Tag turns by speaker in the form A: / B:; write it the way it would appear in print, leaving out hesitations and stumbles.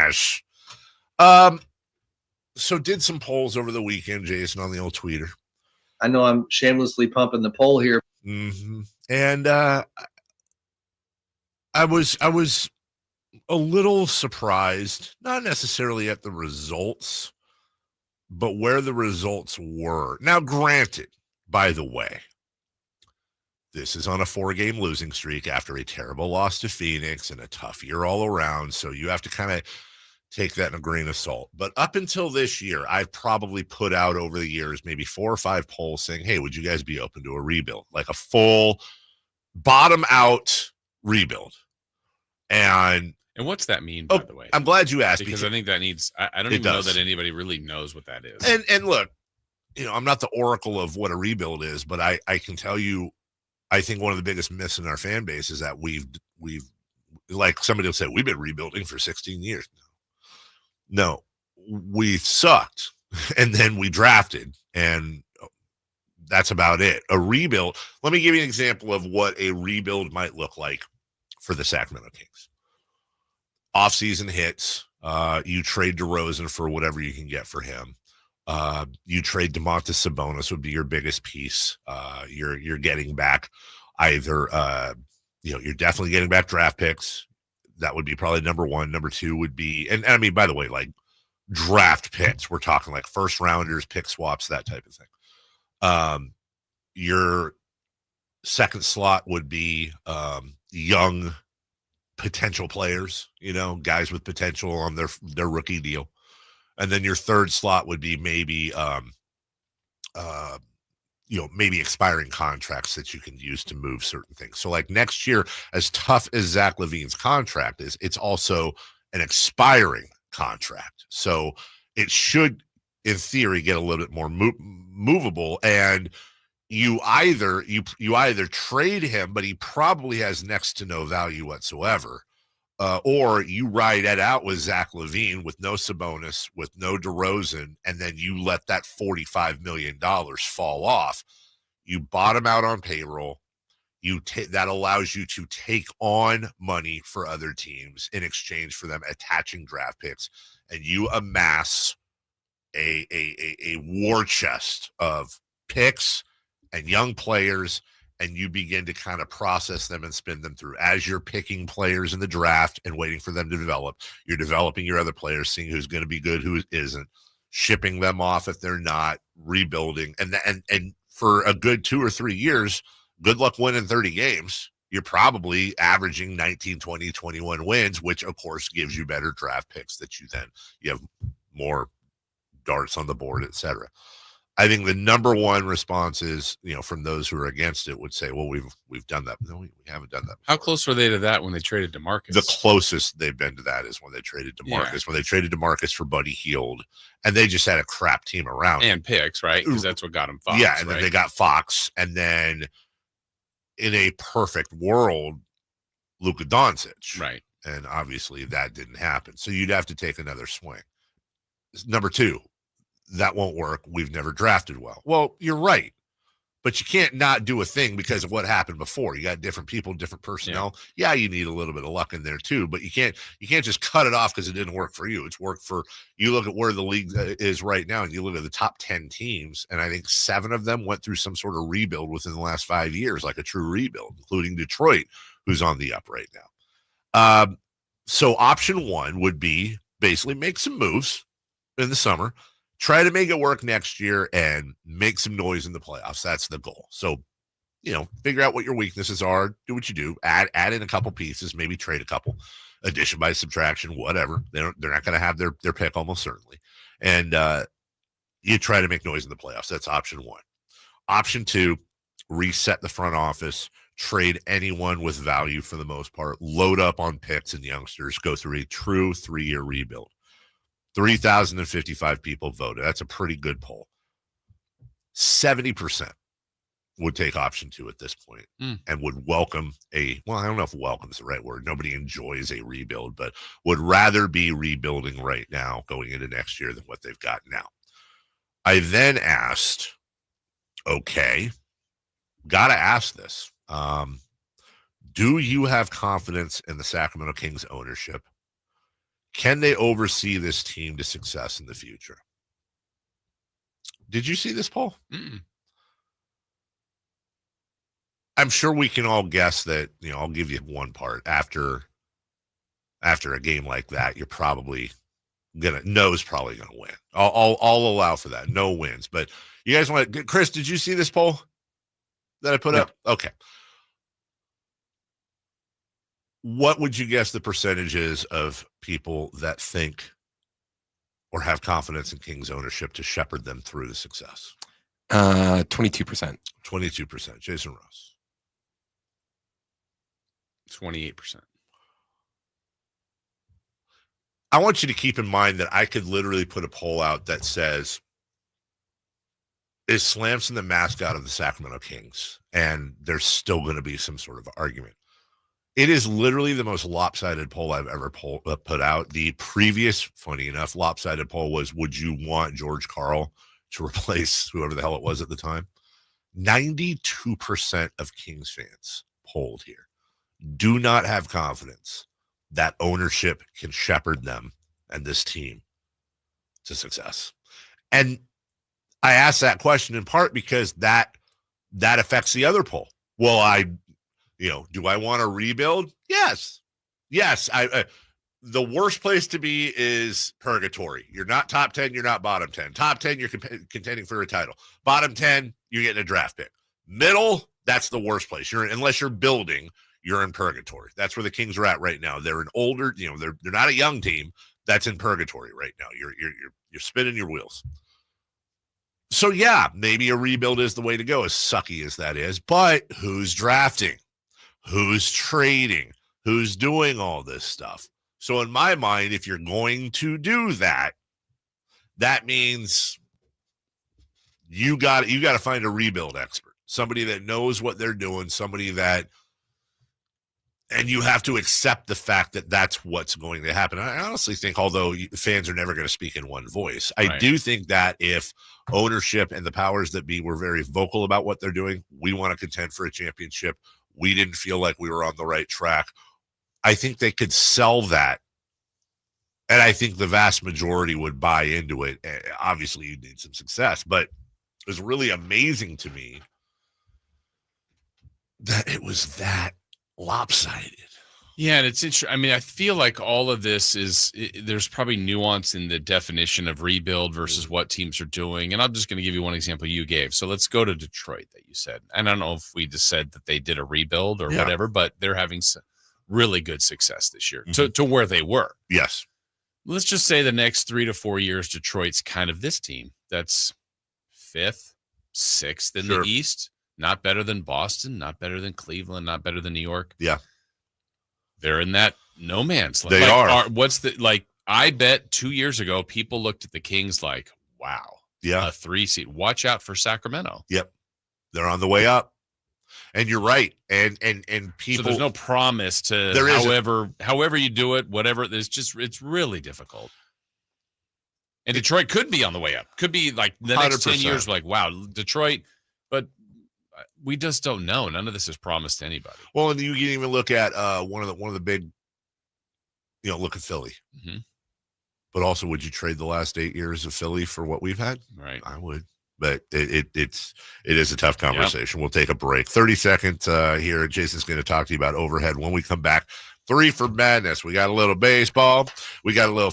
A: trash. So did some polls over the weekend, Jason, on the old tweeter.
B: I know I'm shamelessly pumping the poll here.
A: Mm-hmm. And I was a little surprised, not necessarily at the results, but where the results were. Now, granted, by the way, this is on a 4-game losing streak after a terrible loss to Phoenix and a tough year all around. So you have to kind of take that in a grain of salt. But up until this year, I've probably put out over the years maybe 4 or 5 polls saying, hey, would you guys be open to a rebuild? Like a full bottom out rebuild. And
C: what's that mean, by the way?
A: I'm glad you asked.
C: Because I think that needs, I don't even know that anybody really knows what that is.
A: And look, I'm not the oracle of what a rebuild is, but I can tell you, I think one of the biggest myths in our fan base is that we've like somebody will say, we've been rebuilding for 16 years. No, we sucked. And then we drafted, and that's about it. A rebuild. Let me give you an example of what a rebuild might look like for the Sacramento Kings. Offseason hits. You trade DeRozan for whatever you can get for him. You trade Domantas Sabonis would be your biggest piece. You're getting back either you're definitely getting back draft picks. That would be probably number one. Number two would be, and I mean, by the way, like draft picks, we're talking like first rounders, pick swaps, that type of thing. Your second slot would be young potential players, guys with potential on their rookie deal. And then your third slot would be maybe maybe expiring contracts that you can use to move certain things. So like next year, as tough as Zach LaVine's contract is, it's also an expiring contract. So it should, in theory, get a little bit more movable. And you either trade him, but he probably has next to no value whatsoever. Or you ride it out with Zach LaVine with no Sabonis, with no DeRozan, and then you let that $45 million fall off. You bottom out on payroll. That allows you to take on money for other teams in exchange for them attaching draft picks, and you amass a war chest of picks and young players. And you begin to kind of process them and spin them through. As you're picking players in the draft and waiting for them to develop, you're developing your other players, seeing who's going to be good, who isn't, shipping them off if they're not, rebuilding. And for a good 2 or 3 years, good luck winning 30 games. You're probably averaging 19, 20, 21 wins, which, of course, gives you better draft picks that you have more darts on the board, et cetera. I think the number one response is, from those who are against it would say, well, we've done that. No, we haven't done that before.
C: How close were they to that when they traded DeMarcus?
A: The closest they've been to that is when they traded DeMarcus, when they traded DeMarcus for Buddy Hield, and they just had a crap team around.
C: And picks, right? Because that's what got them Fox.
A: Yeah, and then they got Fox, and then in a perfect world, Luka Doncic.
C: Right.
A: And obviously that didn't happen. So you'd have to take another swing. Number two, that won't work. We've never drafted well. Well, you're right. But you can't not do a thing because of what happened before. You got different people, different personnel. Yeah, you need a little bit of luck in there too, but you can't just cut it off because it didn't work for you. It's worked for you. Look at where the league is right now, and you look at the top 10 teams, and I think 7 of them went through some sort of rebuild within the last 5 years, like a true rebuild, including Detroit, who's on the up right now. So option one would be basically make some moves in the summer. Try to make it work next year and make some noise in the playoffs. That's the goal. So, figure out what your weaknesses are. Do what you do. Add in a couple pieces. Maybe trade a couple. Addition by subtraction, whatever. They're not going to have their pick almost certainly. And you try to make noise in the playoffs. That's option one. Option two, reset the front office. Trade anyone with value for the most part. Load up on picks and youngsters. Go through a true 3-year rebuild. 3,055 people voted. That's a pretty good poll. 70% would take option two at this point and would welcome I don't know if welcome is the right word. Nobody enjoys a rebuild, but would rather be rebuilding right now going into next year than what they've got now. I then asked, okay, got to ask this. Do you have confidence in the Sacramento Kings ownership? Can they oversee this team to success in the future? Did you see this, Paul?
C: Mm-mm.
A: I'm sure we can all guess that, I'll give you one part. After a game like that, you're probably No's probably gonna win. I'll allow for that. No wins. But you guys Chris, did you see this poll that I put up? Okay. What would you guess the percentage is of people that think or have confidence in Kings ownership to shepherd them through to success?
D: 22%.
A: 22%. Jason Ross.
C: 28%.
A: I want you to keep in mind that I could literally put a poll out that says, is Slamson the mascot of the Sacramento Kings? And there's still going to be some sort of argument. It is literally the most lopsided poll I've ever put out. The previous, funny enough, lopsided poll was, would you want George Karl to replace whoever the hell it was at the time? 92% of Kings fans polled here do not have confidence that ownership can shepherd them and this team to success. And I asked that question in part because that affects the other poll. Well, do I want to rebuild? Yes. The worst place to be is purgatory. You're not top 10. You're not bottom 10. Top 10, you're contending for a title. Bottom 10, you're getting a draft pick. Middle, that's the worst place. Unless you're building, you're in purgatory. That's where the Kings are at right now. They're an older, they're not a young team that's in purgatory right now. You're spinning your wheels. So yeah, maybe a rebuild is the way to go, as sucky as that is. But who's drafting? Who's trading? Who's doing all this stuff? So in my mind, if you're going to do that, that means you got to find a rebuild expert, somebody that knows what they're doing, and you have to accept the fact that that's what's going to happen. I honestly think, although fans are never going to speak in one voice, I do think that if ownership and the powers that be were very vocal about what they're doing, we want to contend for a championship, we didn't feel like we were on the right track, I think they could sell that. And I think the vast majority would buy into it. Obviously, you need some success, but it was really amazing to me that it was that lopsided.
C: Yeah, and it's interesting. I mean, I feel like all of this there's probably nuance in the definition of rebuild versus what teams are doing. And I'm just going to give you one example you gave. So let's go to Detroit that you said. And I don't know if we just said that they did a rebuild or whatever, but they're having some really good success this year to where they were.
A: Yes.
C: Let's just say the next 3 to 4 years, Detroit's kind of this team that's 5th, 6th in the East. Not better than Boston, not better than Cleveland, not better than New York.
A: Yeah.
C: They're in that no man's land.
A: They are.
C: I bet 2 years ago, people looked at the Kings like, wow.
A: Yeah.
C: A 3 seed. Watch out for Sacramento.
A: Yep. They're on the way up. And you're right. And people.
C: So there's no promise to however you do it, whatever. It's really difficult. And Detroit could be on the way up. Could be like the next 10 years, like, wow, Detroit. But we just don't know. None of this is promised to anybody.
A: Well, and you can even look at one of the big, look at Philly.
C: Mm-hmm.
A: But also, would you trade the last 8 years of Philly for what we've had?
C: Right.
A: I would. But it is a tough conversation. Yep. We'll take a break. 30 seconds here. Jason's going to talk to you about overhead when we come back. 3 for Madness. We got a little baseball. We got a little